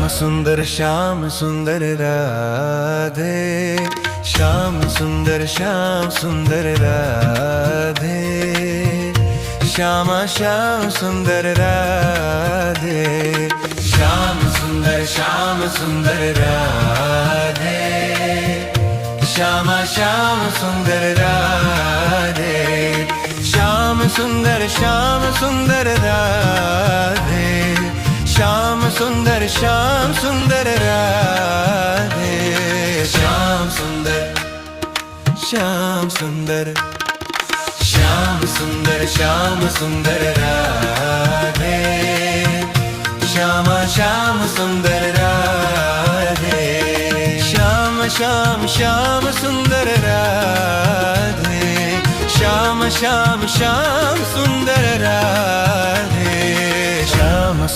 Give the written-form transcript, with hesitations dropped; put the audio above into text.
सुंदर श्याम सुंदर राधे, श्याम सुंदर राधे, श्यामा श्याम सुंदर राधे, श्याम सुंदर राधे, श्यामा श्याम सुंदर राधे, श्याम सुंदर राधे, श्याम सुंदर राधे, श्याम सुंदर राधे, श्यामा श्याम सुंदर राधे, श्याम सुंदर राधे, श्याम सुंदर राधे, श्याम